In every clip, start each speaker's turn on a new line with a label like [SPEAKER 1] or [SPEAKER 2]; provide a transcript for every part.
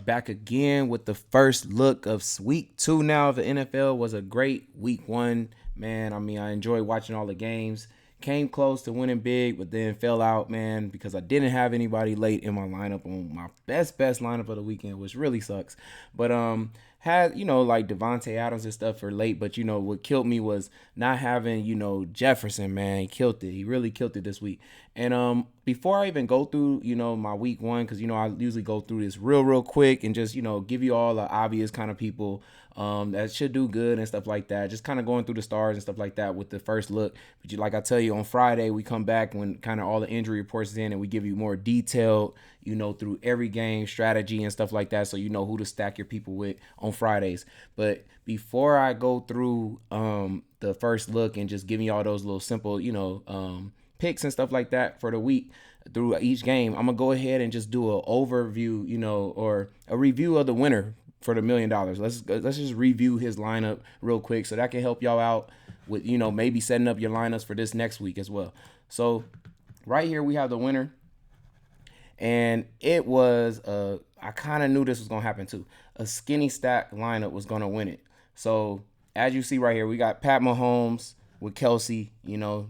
[SPEAKER 1] back again with the first look of week 2 now of the NFL. Was a great week 1, man. I mean, I enjoyed watching all the games. Came close to winning big, but then fell out, man, because I didn't have anybody late in my lineup on my best lineup of the weekend, which really sucks. But had, like Devontae Adams and stuff for late, but what killed me was not having, Jefferson, man. He killed it. He really killed it this week. And before I even go through, my week 1, because I usually go through this real quick and just, give you all the obvious kind of people that should do good and stuff like that. Just kind of going through the stars and stuff like that with the first look. But like I tell you, on Friday, we come back when kind of all the injury reports is in, and we give you more detailed, through every game strategy and stuff like that, so you know who to stack your people with on Fridays. But before I go through the first look and just giving y'all those little simple, picks and stuff like that for the week through each game, I'm gonna go ahead and just do an overview, or a review of the winner for the $1 million. Let's just review his lineup real quick, so that can help y'all out with maybe setting up your lineups for this next week as well. So right here we have the winner, and it was I kind of knew this was gonna happen too. A skinny stack lineup was gonna win it. So as you see right here, we got Pat Mahomes with Kelsey,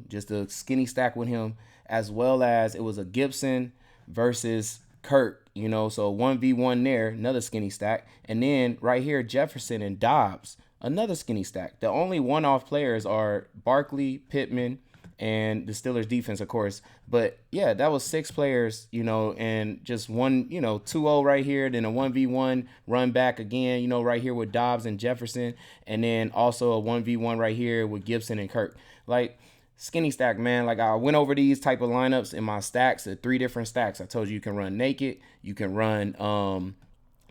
[SPEAKER 1] just a skinny stack with him, as well as it was a Gibson versus Kirk, so 1v1 there, another skinny stack. And then right here, Jefferson and Dobbs, another skinny stack. The only one-off players are Barkley, Pittman, and the Steelers defense, of course. But yeah, that was 6 players, and just one, 2-0 right here, then a 1v1 run back again, right here with Dobbs and Jefferson, and then also a 1v1 right here with Gibson and Kirk. Like, skinny stack, man. Like, I went over these type of lineups in my stacks, 3 different stacks. I told you can run naked, you can run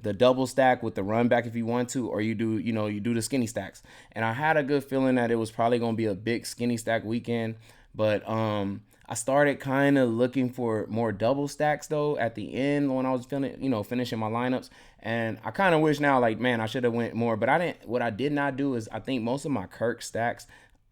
[SPEAKER 1] the double stack with the run back if you want to, or you do the skinny stacks. And I had a good feeling that it was probably going to be a big skinny stack weekend, but I started kind of looking for more double stacks though at the end when I was finishing my lineups. And I kind of wish now, like, man, I should have went more, but I didn't. What I did not do is, I think most of my Kirk stacks,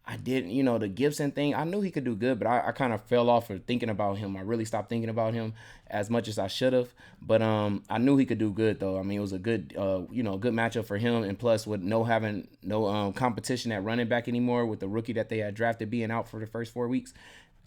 [SPEAKER 1] I didn't, the Gibson thing, I knew he could do good, but I kind of fell off for thinking about him. I really stopped thinking about him as much as I should have. But I knew he could do good, though. I mean, it was a good, good matchup for him. And plus, with having no competition at running back anymore, with the rookie that they had drafted being out for the first 4 weeks,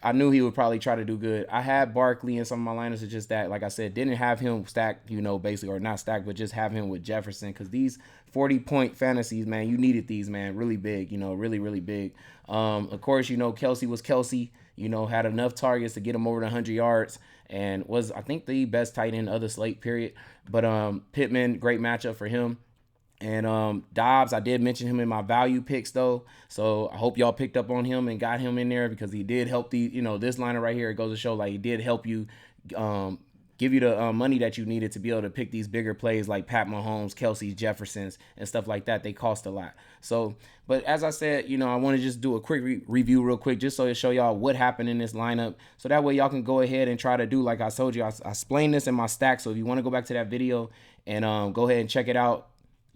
[SPEAKER 1] I knew he would probably try to do good. I had Barkley in some of my lineups. It's just that, like I said, didn't have him stacked, basically, or not stacked, but just have him with Jefferson, because these 40-point fantasies, man, you needed these, man, really big, really, really big. Of course, Kelsey was Kelsey, had enough targets to get him over the 100 yards, and was, I think, the best tight end of the slate, period. But Pittman, great matchup for him. And Dobbs, I did mention him in my value picks, though. So I hope y'all picked up on him and got him in there, because he did help this liner right here. It goes to show, like, he did help you, give you the money that you needed to be able to pick these bigger plays like Pat Mahomes, Kelsey, Jeffersons, and stuff like that. They cost a lot. So, but as I said, I want to just do a quick review real quick, just so to show y'all what happened in this lineup. So that way y'all can go ahead and try to do, like I told you, I explained this in my stack. So if you want to go back to that video and go ahead and check it out,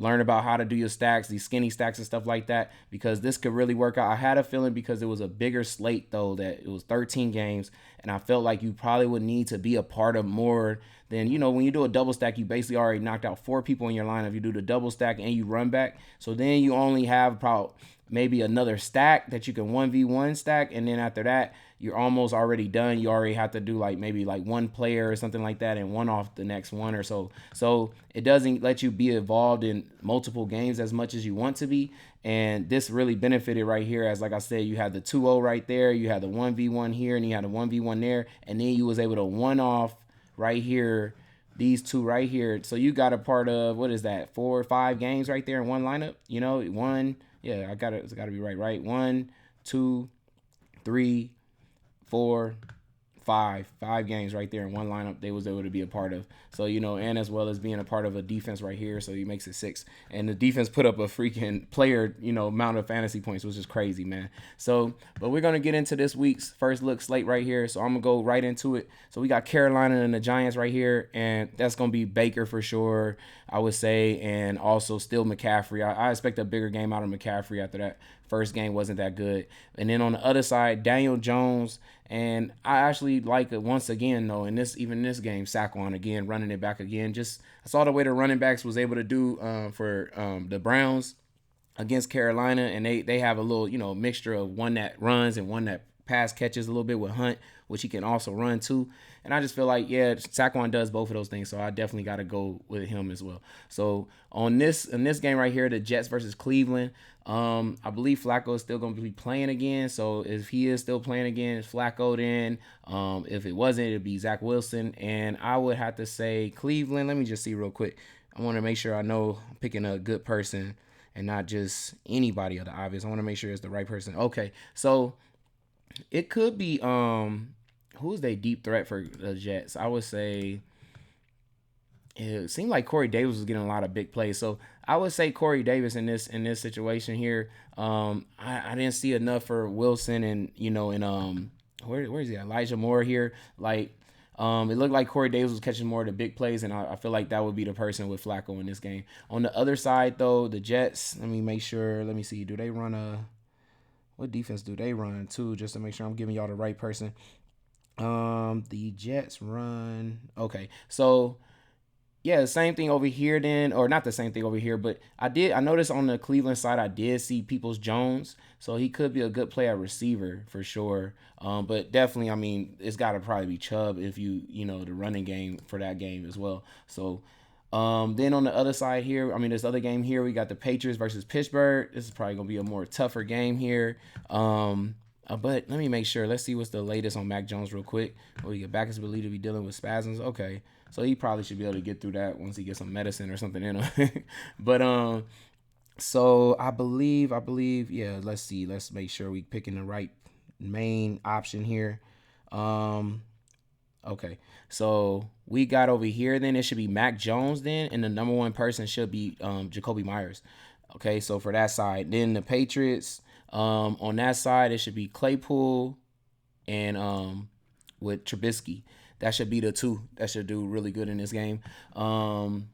[SPEAKER 1] learn about how to do your stacks, these skinny stacks and stuff like that, because this could really work out. I had a feeling, because it was a bigger slate, though, that it was 13 games, and I felt like you probably would need to be a part of more than, when you do a double stack, you basically already knocked out 4 people in your lineup. You do the double stack and you run back, so then you only have about maybe another stack that you can 1v1 stack, and then after that, you're almost already done. You already have to do maybe one player or something like that and one off the next one or so. So it doesn't let you be involved in multiple games as much as you want to be. And this really benefited right here, as like I said, you had the 2-0 right there, you had the 1v1 here, and you had a 1v1 there, and then you was able to one off right here, these 2 right here. So you got a part of, what is that, 4 or 5 games right there in one lineup? Yeah, it's got to be right. 1, 2, 3, 4, 5 games right there in one lineup they was able to be a part of. So, and as well as being a part of a defense right here, so he makes it 6. And the defense put up a freaking player, amount of fantasy points, which is crazy, man. So, but we're going to get into this week's first look slate right here. So I'm going to go right into it. So we got Carolina and the Giants right here, and that's going to be Baker for sure, I would say, and also still McCaffrey. I expect a bigger game out of McCaffrey after that first game wasn't that good. And then on the other side, Daniel Jones And I actually like it once again though in this game, Saquon again running it back again. Just I saw the way the running backs was able to do for the Browns against Carolina, and they have a little mixture of one that runs and one that pass catches a little bit with Hunt, which he can also run too. And I just feel like Saquon does both of those things, so I definitely got to go with him as well. So on this in this game right here, the Jets versus Cleveland, I believe Flacco is still going to be playing again. So if he is still playing again, it's Flacco then. If it wasn't, it'd be Zach Wilson, and I would have to say Cleveland. Let me just see real quick. I want to make sure I know I'm picking a good person and not just anybody of the obvious. I want to make sure it's the right person. Okay, so it could be who's their deep threat for the Jets? I would say it seemed like Corey Davis was getting a lot of big plays. So I would say Corey Davis in this situation here. I didn't see enough for Wilson and where is he? Elijah Moore here. Like it looked like Corey Davis was catching more of the big plays, and I feel like that would be the person with Flacco in this game. On the other side, though, the Jets. Let me make sure. Let me see. Do they run what defense do they run too? Just to make sure I'm giving y'all the right person. The Jets run. Okay, so yeah, the same thing over here then, or not the same thing over here, but I noticed on the Cleveland side I did see Peoples Jones, so he could be a good play at receiver for sure. But definitely, I mean, it's got to probably be Chubb if the running game for that game as well. So then on the other side here, I mean, this other game here, we got the Patriots versus Pittsburgh. This is probably gonna be a more tougher game here. But let me make sure. Let's see what's the latest on Mac Jones real quick. We get back is believed to be dealing with spasms. Okay, so he probably should be able to get through that once he gets some medicine or something in him. But so I believe, yeah. Let's see. Let's make sure we picking the right main option here. Okay, so we got over here. Then it should be Mac Jones. Then and the number one person should be Jacoby Myers. Okay, so for that side, then the Patriots. On that side, it should be Claypool and with Trubisky. That should be the two that should do really good in this game. And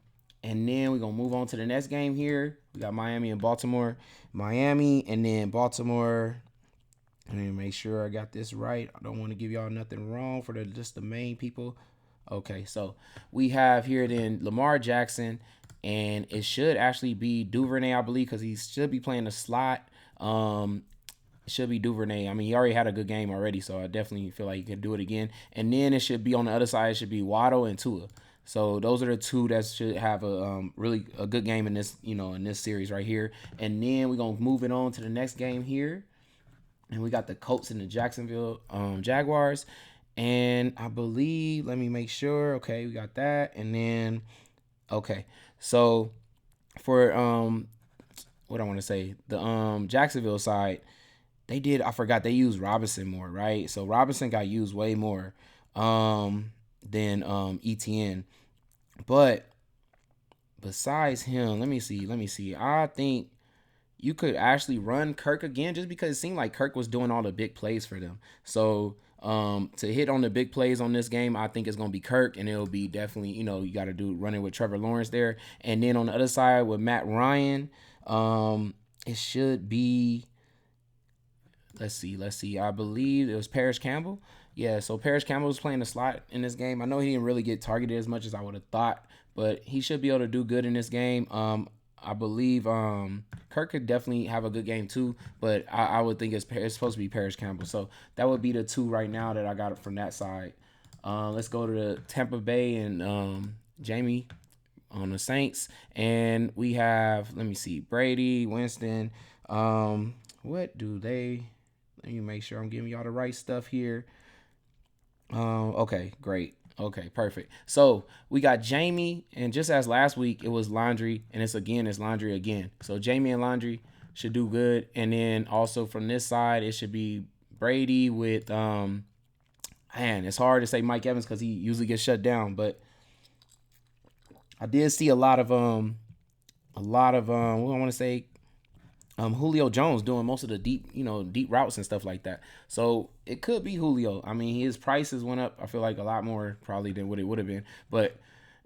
[SPEAKER 1] then we're going to move on to the next game here. We got Miami and Baltimore. Miami and then Baltimore. Let me make sure I got this right. I don't want to give y'all nothing wrong for just the main people. Okay, so we have here then Lamar Jackson, and it should actually be Duvernay, I believe, because he should be playing the slot. It should be Duvernay. I mean, he already had a good game already, so I definitely feel like he could do it again. And then it should be on the other side. It should be Waddle and Tua. So those are the two that should have a really a good game in this in this series right here. And then we're gonna move it on to the next game here, and we got the Colts and the Jacksonville Jaguars. And I believe, let me make sure. Okay, we got that. And then okay, so for what I want to say, the Jacksonville side, I forgot they used Robinson more, right? So Robinson got used way more than ETN. But besides him, let me see. I think you could actually run Kirk again, just because it seemed like Kirk was doing all the big plays for them. So to hit on the big plays on this game, I think it's gonna be Kirk, and it'll be definitely you got to do running with Trevor Lawrence there. And then on the other side with Matt Ryan, it should be. Let's see. I believe it was Paris Campbell. Yeah, so Paris Campbell was playing the slot in this game. I know he didn't really get targeted as much as I would have thought, but he should be able to do good in this game. I believe Kirk could definitely have a good game too, but I would think it's supposed to be Paris Campbell. So that would be the two right now that I got from that side. Let's go to the Tampa Bay and Jamie on the Saints, and we have, let me see, Brady, Winston. What do they? Let me make sure I'm giving y'all the right stuff here. Okay, great. Okay, perfect. So we got Jamie, and just as last week, it was Laundry, and it's Laundry again. So Jamie and Laundry should do good. And then also from this side, it should be Brady with man, it's hard to say Mike Evans because he usually gets shut down, but I did see a lot of what I want to say, Julio Jones doing most of the deep routes and stuff like that. So it could be Julio. I mean, his prices went up, I feel like, a lot more probably than what it would have been. But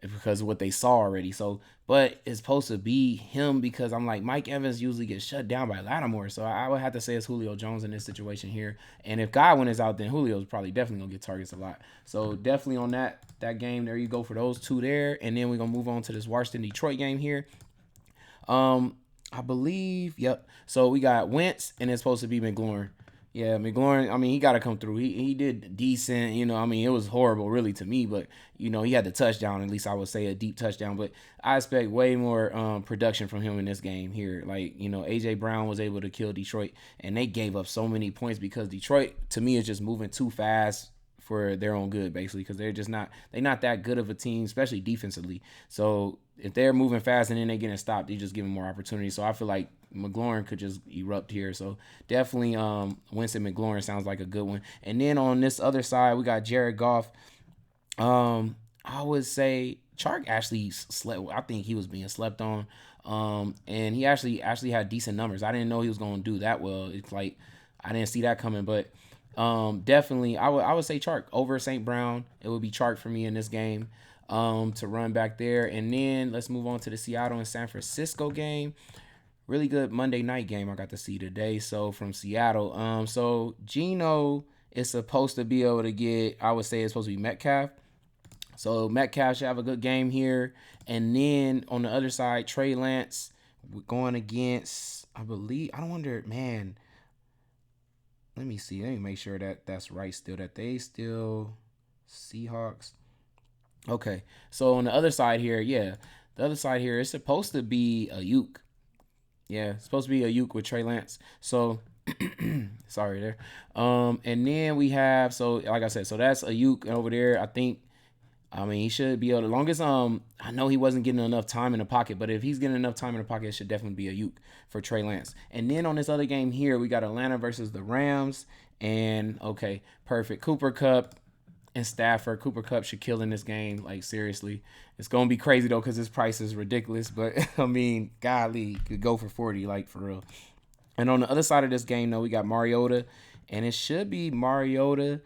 [SPEAKER 1] because of what they saw already. So, but it's supposed to be him because I'm like, Mike Evans usually gets shut down by Lattimore. So I would have to say it's Julio Jones in this situation here. And if Godwin is out, then Julio's probably definitely gonna get targets a lot. So definitely on that game, there you go for those two there. And then we're gonna move on to this Washington Detroit game here. I believe, yep. So we got Wentz and it's supposed to be McLaurin. Yeah, McLaurin, I mean, he got to come through. He did decent, I mean, it was horrible really to me, but, he had the touchdown, at least I would say a deep touchdown, but I expect way more production from him in this game here. Like, A.J. Brown was able to kill Detroit, and they gave up so many points because Detroit, to me, is just moving too fast for their own good, basically, because they're not that good of a team, especially defensively. So if they're moving fast and then they're getting stopped, they just give them more opportunities. So I feel like McLaurin could just erupt here. So definitely Winston McLaurin sounds like a good one. And then on this other side, we got Jared Goff. I would say Chark actually slept. I think he was being slept on. And he actually had decent numbers. I didn't know he was going to do that well. It's like I didn't see that coming, but definitely I would say Chark over St. Brown. It would be Chark for me in this game to run back there. And then let's move on to the Seattle and San Francisco game. Really good Monday night game I got to see today. So from Seattle. So Geno is supposed to be able to get, I would say it's supposed to be Metcalf. So Metcalf should have a good game here. And then on the other side, Trey Lance going against, I don't wonder, man. Let me see. Let me make sure that that's right still. That they still Seahawks. Okay. So on the other side here, the other side here is supposed to be a Uke. Yeah, it's supposed to be a Uke with Trey Lance. So sorry there. And then we have, so like I said, so that's a Uke over there. I mean, he should be able to, long as I know he wasn't getting enough time in the pocket, but if he's getting enough time in the pocket, it should definitely be a Uke for Trey Lance. And then on this other game here, we got Atlanta versus the Rams. And okay, perfect. Cooper Kupp and Stafford. Cooper Kupp should kill in this game. Like, seriously. It's going to be crazy, though, because his price is ridiculous. But, I mean, golly, could go for 40, like, for real. And on the other side of this game, though, we got Mariota. And it should be Mariota.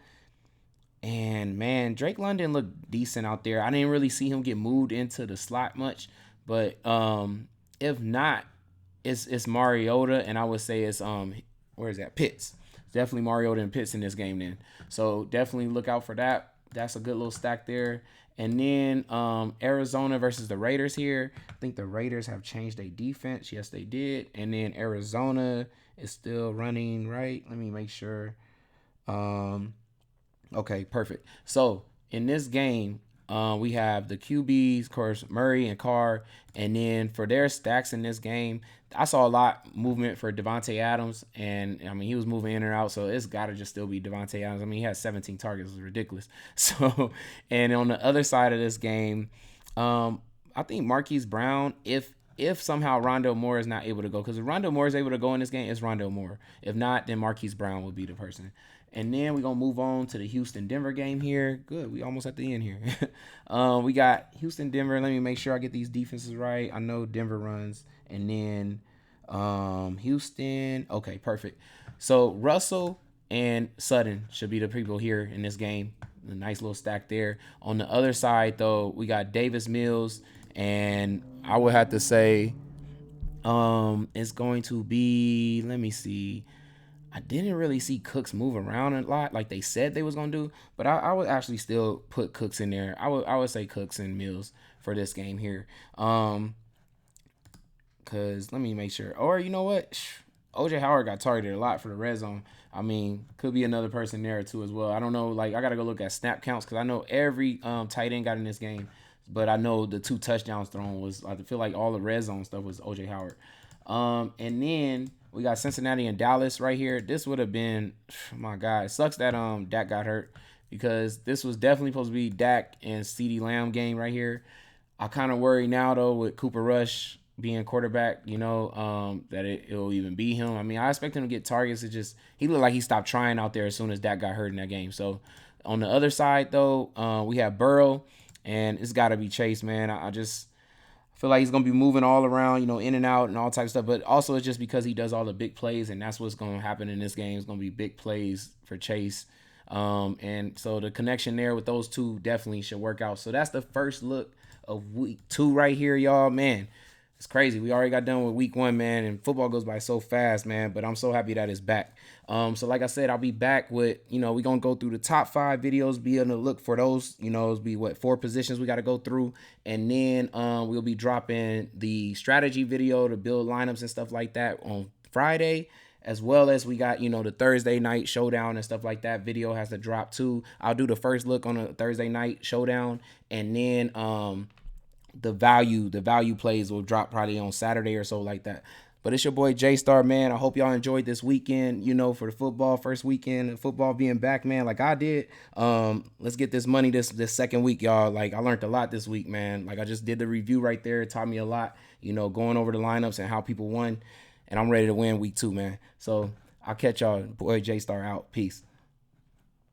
[SPEAKER 1] And, man, Drake London looked decent out there. I didn't really see him get moved into the slot much. But if not, it's Mariota. And I would say it's, where is that? Pitts. Definitely Mariota and Pitts in this game then. So definitely look out for that. That's a good little stack there. And then Arizona versus the Raiders here. I think the Raiders have changed their defense. Yes, they did. And then Arizona is still running, right? Let me make sure. Okay, perfect. So in this game, we have the QBs, of course, Murray and Carr. And then for their stacks in this game, I saw a lot movement for Devontae Adams. And, I mean, he was moving in and out, so it's got to just still be Devontae Adams. I mean, he has 17 targets. It's ridiculous. So, and on the other side of this game, I think Marquise Brown, if somehow Rondale Moore is not able to go, because if Rondale Moore is able to go in this game, it's Rondale Moore. If not, then Marquise Brown will be the person. And then we're going to move on to the Houston-Denver game here. Good. We almost at the end here. We got Houston-Denver. Let me make sure I get these defenses right. I know Denver runs. And then Houston. Okay, perfect. So Russell and Sutton should be the people here in this game. A nice little stack there. On the other side, though, we got Davis Mills. And I would have to say it's going to be, let me see. I didn't really see Cooks move around a lot like they said they was going to do, but I would actually still put Cooks in there. I would say Cooks and Mills for this game here. Because let me make sure. Or you know what? OJ Howard got targeted a lot for the red zone. I mean, could be another person there too as well. I don't know. Like, I got to go look at snap counts because I know every tight end got in this game. But I know the 2 touchdowns thrown was, I feel like all the red zone stuff was OJ Howard. And then we got Cincinnati and Dallas right here. This would have been, my God, it sucks that Dak got hurt because this was definitely supposed to be Dak and CeeDee Lamb game right here. I kind of worry now, though, with Cooper Rush being quarterback, that it'll even be him. I mean, I expect him to get targets. It just, he looked like he stopped trying out there as soon as Dak got hurt in that game. So on the other side, though, we have Burrow, and it's got to be Chase, man. I just feel like he's going to be moving all around, in and out and all types of stuff. But also it's just because he does all the big plays, and that's what's going to happen in this game. It's going to be big plays for Chase. And so the connection there with those two definitely should work out. So that's the first look of week 2 right here, y'all. Man, it's crazy. We already got done with week 1, man, and football goes by so fast, man. But I'm so happy that it's back. So like I said, I'll be back with, we're gonna go through the top 5 videos, be on the look for those. It'll be 4 positions we gotta go through. And then we'll be dropping the strategy video to build lineups and stuff like that on Friday. As well as we got, the Thursday night showdown and stuff like that. Video has to drop too. I'll do the first look on a Thursday night showdown, and then the value plays will drop probably on Saturday or so like that. But it's your boy Jaystar, man. I hope y'all enjoyed this weekend, for the football, first weekend of football being back, man, like I did. Let's get this money this second week, y'all. Like, I learned a lot this week, man. Like, I just did the review right there. It taught me a lot, going over the lineups and how people won. And I'm ready to win week 2, man. So I'll catch y'all. Boy Jaystar out. Peace.